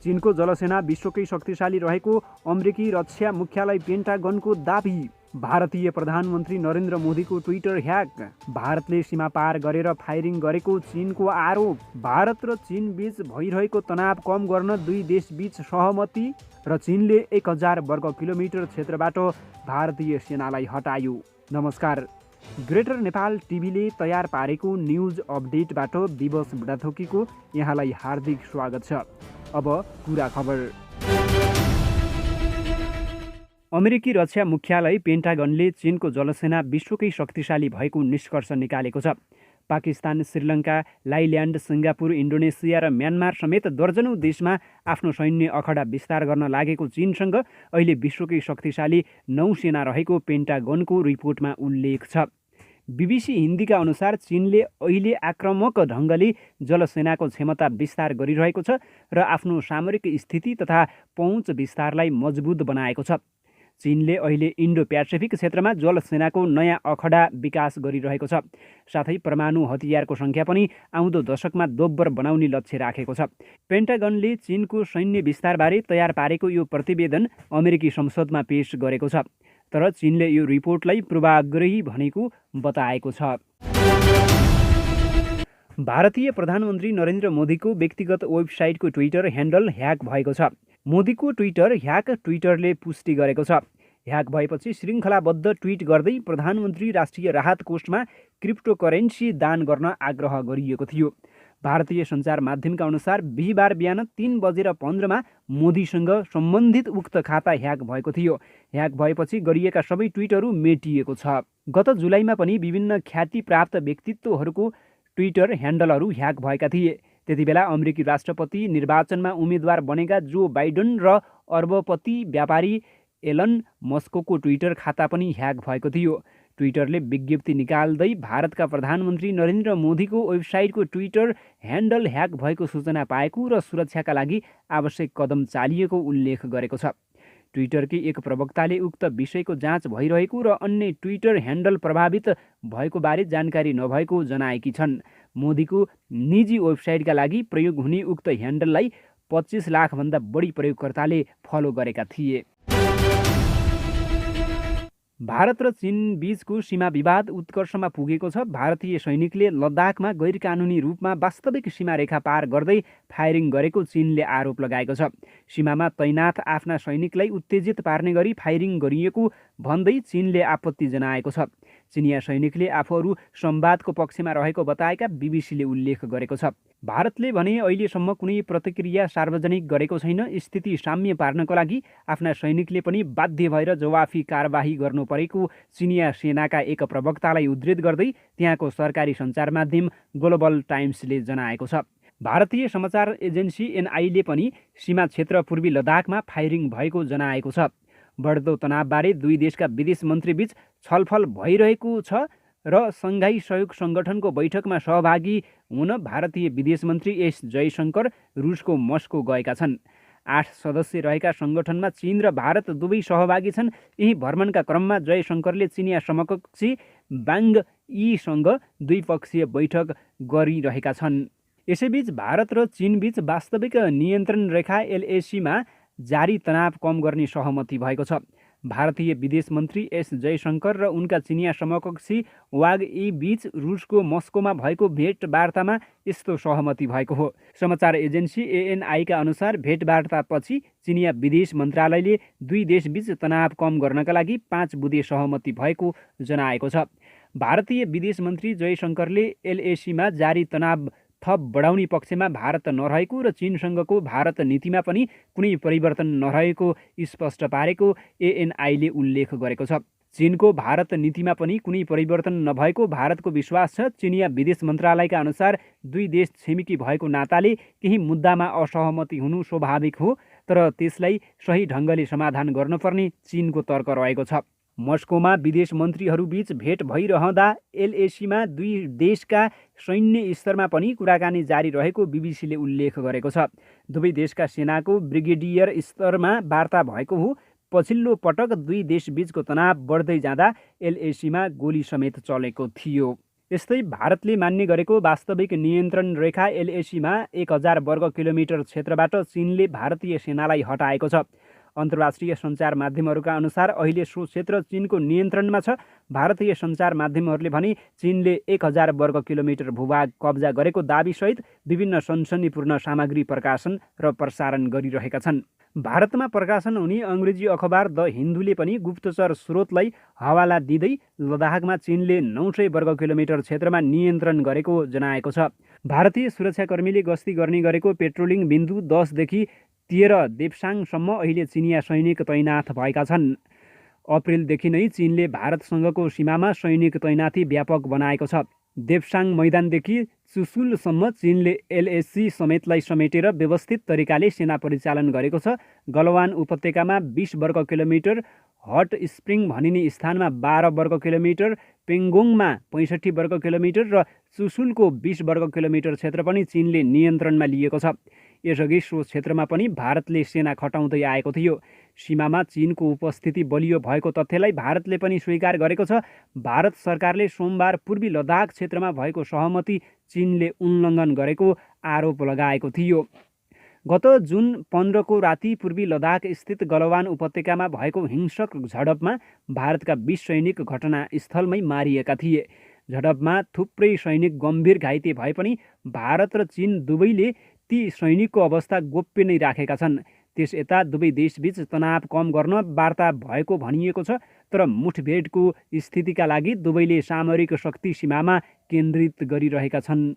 चीनको जलसेना विश्वकै शक्तिशाली रहेको अमेरिकी रक्षा मुख्यालय पेन्टागनको दाबी। भारतीय प्रधानमन्त्री नरेन्द्र मोदीको ट्विटर ह्याक। भारतले सीमा पार गरेर फायरिङ गरेको चीनको आरोप। भारत र चीन बीच भइरहेको तनाव कम गर्न दुई देशबीच सहमति र चीनले 1000 वर्ग किलोमिटर क्षेत्रबाट भारतीय सेनालाई हटायो। नमस्कार, ग्रेटर नेपाल टिभीले तयार पारेको न्युज अपडेटबाट दिवस बुढाथोकीको यहाँलाई हार्दिक स्वागत छ। अब कुरा खबर। अमेरिकी रक्षा मुख्यालय पेन्टागनले चीनको जलसेना विश्वकै शक्तिशाली भएको निष्कर्ष निकालेको छ। पाकिस्तान, श्रीलङ्का, थाइल्यान्ड, सिङ्गापुर, इन्डोनेसिया र म्यानमार समेत दर्जनौं देशमा आफ्नो सैन्य अखडा विस्तार गर्न लागेको चीनसँग अहिले विश्वकै शक्तिशाली नौसेना रहेको पेन्टागनको रिपोर्टमा उल्लेख छ। बीबीसी हिन्दीका अनुसार चीनले अहिले आक्रामक ढङ्गले जलसेनाको क्षमता विस्तार गरिरहेको छ र आफ्नो सामरिक स्थिति तथा पहुँच विस्तारलाई मजबुत बनाएको छ। चीनले अहिले इन्डो प्यासिफिक क्षेत्रमा जलसेनाको नयाँ अखडा विकास गरिरहेको छ। साथै परमाणु हतियारको सङ्ख्या पनि आउँदो दशकमा दोब्बर बनाउने लक्ष्य राखेको छ। पेन्टागनले चीनको सैन्य विस्तारबारे तयार पारेको यो प्रतिवेदन अमेरिकी संसदमा पेश गरेको छ। तर चीनले यो रिपोर्टलाई पूर्वाग्रही भनेको बताएको छ। भारतीय प्रधानमन्त्री नरेन्द्र मोदीको व्यक्तिगत वेबसाइटको ट्विटर ह्यान्डल ह्याक भएको छ। मोदीको ट्विटर ह्याक ट्विटरले पुष्टि गरेको छ। ह्याक भएपछि श्रृङ्खलाबद्ध ट्विट गर्दै प्रधानमन्त्री राष्ट्रिय राहत कोषमा क्रिप्टोकरेन्सी दान गर्न आग्रह गरिएको थियो। भारतीय सञ्चार माध्यमका अनुसार बिहिबार बिहान 3:15 मोदीसँग सम्बन्धित उक्त खाता ह्याक भएको थियो। ह्याक भएपछि गरिएका सबै ट्विटहरू मेटिएको छ। गत जुलाईमा पनि विभिन्न ख्याति प्राप्त व्यक्तित्वहरूको ट्विटर ह्यान्डलहरू ह्याक भएका थिए। त्यतिबेला अमेरिकी राष्ट्रपति निर्वाचनमा उम्मेद्वार बनेका जो बाइडेन र अर्बपति व्यापारी एलन मस्कको ट्विटर खाता पनि ह्याक भएको थियो। ट्विटरले विज्ञप्ति निकाल्दै भारतका प्रधानमन्त्री नरेन्द्र मोदीको वेबसाइटको ट्विटर ह्यान्डल ह्याक भएको सूचना पाएको र सुरक्षाका लागि आवश्यक कदम चालिएको उल्लेख गरेको छ। ट्विटरकी एक प्रवक्ताले उक्त विषयको जाँच भइरहेको र अन्य ट्विटर ह्यान्डल प्रभावित भएको बारे जानकारी नभएको जनाएकी छन्। मोदीको निजी वेबसाइटका लागि प्रयोग हुने उक्त ह्यान्डललाई 25 लाखभन्दा बढी प्रयोगकर्ताले फलो गरेका थिए। भारत र चीन बीचको सीमा विवाद उत्कर्षमा पुगेको छ। भारतीय सैनिकले लद्दाखमा गैरकानुनी रूपमा वास्तविक सीमा रेखा पार गर्दै फायरिङ गरेको चीनले आरोप लगाएको छ। सीमामा तैनाथ आफ्ना सैनिकलाई उत्तेजित पार्ने गरी फायरिङ गरिएको भन्दै चीनले आपत्ति जनाएको छ। चिनिया सैनिकले आफूहरू संवादको पक्षमा रहेको बताएका बीबीसीले उल्लेख गरेको छ। भारतले भने अहिलेसम्म कुनै प्रतिक्रिया सार्वजनिक गरेको छैन। स्थिति साम्य पार्नको लागि आफ्ना सैनिकले पनि बाध्य भएर जवाफी कारबाही गर्नु परेको चिनिया सेनाका एक प्रवक्तालाई उद्धृत गर्दै त्यहाँको सरकारी सञ्चार माध्यम ग्लोबल टाइम्सले जनाएको छ। भारतीय समाचार एजेन्सी एनआईले पनि सीमा क्षेत्र पूर्वी लद्दाखमा फायरिङ भएको जनाएको छ। बढ्दो तनावबारे दुई देशका विदेश मन्त्रीबीच छलफल भइरहेको छ र सङ्घाई सहयोग सङ्गठनको बैठकमा सहभागी हुन भारतीय विदेश मन्त्री एस जयशङ्कर रुसको मस्को गएका छन्। 8 सदस्य रहेका सङ्गठनमा चीन र भारत दुवै सहभागी छन्। यही भ्रमणका क्रममा जयशङ्करले चिनिया समकक्षी बाङ यीसँग द्विपक्षीय बैठक गरिरहेका छन्। यसैबीच भारत र चीनबीच वास्तविक नियन्त्रण रेखा एलएसीमा जारी तनाव कम गर्ने सहमति भएको छ। भारतीय विदेश मन्त्री एस जयशङ्कर र उनका चिनिया समकक्षी वाग यी बीच रुसको मस्कोमा भएको भेटवार्तामा यस्तो सहमति भएको हो। समाचार एजेन्सी एएनआईका अनुसार भेटवार्तापछि चिनिया विदेश मन्त्रालयले दुई देशबीच तनाव कम गर्नका लागि 5 बुँदे सहमति भएको जनाएको छ। भारतीय विदेश मन्त्री जयशङ्करले एलएसीमा जारी तनाव थप बढाउने पक्षमा भारत नरहेको र चीनसँगको भारत नीतिमा पनि कुनै परिवर्तन नरहेको स्पष्ट पारेको एएनआईले उल्लेख गरेको छ। चीनको भारत नीतिमा पनि कुनै परिवर्तन नभएको भारतको विश्वास छ। चिनिया विदेश मन्त्रालयका अनुसार दुई देश छिमेकी भएको नाताले केही मुद्दामा असहमति हुनु स्वाभाविक हो, तर त्यसलाई सही ढङ्गले समाधान गर्नुपर्ने चीनको तर्क रहेको छ। मस्कोमा विदेश मन्त्रीहरूबीच भेट भइरहँदा एलएसीमा दुई देशका सैन्य स्तरमा पनि कुराकानी जारी रहेको बीबीसीले उल्लेख गरेको छ। दुवै देशका सेनाको ब्रिगेडियर स्तरमा वार्ता भएको हो। पछिल्लो पटक दुई देशबीचको तनाव बढ्दै जाँदा एलएसीमा गोली समेत चलेको थियो। यस्तै भारतले मान्ने गरेको वास्तविक नियन्त्रण रेखा एलएसीमा 1000 वर्ग किलोमिटर क्षेत्रबाट चीनले भारतीय सेनालाई हटाएको छ। अन्तर्राष्ट्रिय सञ्चार माध्यमहरूका अनुसार अहिले सो क्षेत्र चीनको नियन्त्रणमा छ। भारतीय सञ्चार माध्यमहरूले भने चीनले 1000 वर्ग किलोमिटर भूभाग कब्जा गरेको दाबीसहित विभिन्न सनसनीपूर्ण सामग्री प्रकाशन र प्रसारण गरिरहेका छन्। भारतमा प्रकाशन हुने अङ्ग्रेजी अखबार द हिन्दूले पनि गुप्तचर स्रोतलाई हवाला दिँदै लद्दाखमा चीनले 900 वर्ग किलोमिटर क्षेत्रमा नियन्त्रण गरेको जनाएको छ। भारतीय सुरक्षाकर्मीले गस्ती गर्ने गरेको पेट्रोलिङ बिन्दु 10 देखि 13 देप्साङसम्म अहिले चिनिया सैनिक तैनाथ भएका छन्। अप्रिलदेखि नै चीनले भारतसँगको सीमामा सैनिक तैनाथी व्यापक बनाएको छ। देप्साङ मैदानदेखि चुसुलसम्म चीनले एलएसी समेतलाई समेटेर व्यवस्थित तरिकाले सेना परिचालन गरेको छ। गलवान उपत्यकामा 20 वर्ग किलोमिटर, हट स्प्रिङ भनिने स्थानमा 12 वर्ग किलोमिटर, पेङ्गोङमा 65 वर्ग किलोमिटर र चुसुलको 20 वर्ग किलोमिटर क्षेत्र पनि चीनले नियन्त्रणमा लिएको छ। यसअघि सो क्षेत्रमा पनि भारतले सेना खटाउँदै आएको थियो। सीमामा चीनको उपस्थिति बलियो भएको तथ्यलाई भारतले पनि स्वीकार गरेको छ। भारत सरकारले सोमबार पूर्वी लद्दाख क्षेत्रमा भएको सहमति चीनले उल्लङ्घन गरेको आरोप लगाएको थियो। गत जुन 15 को राति पूर्वी लद्दाख स्थित गलवान उपत्यकामा भएको हिंसक झडपमा भारतका 20 सैनिक घटनास्थलमै मारिएका थिए। झडपमा थुप्रै सैनिक गम्भीर घाइते भए पनि भारत र चीन दुवैले ती सैनिकको अवस्था गोप्य नै राखेका छन्। त्यस यता दुवै देशबीच तनाव कम गर्न वार्ता भएको भनिएको छ, तर मुठभेडको स्थितिका लागि दुवैले सामरिक शक्ति सीमामा केन्द्रित गरिरहेका छन्।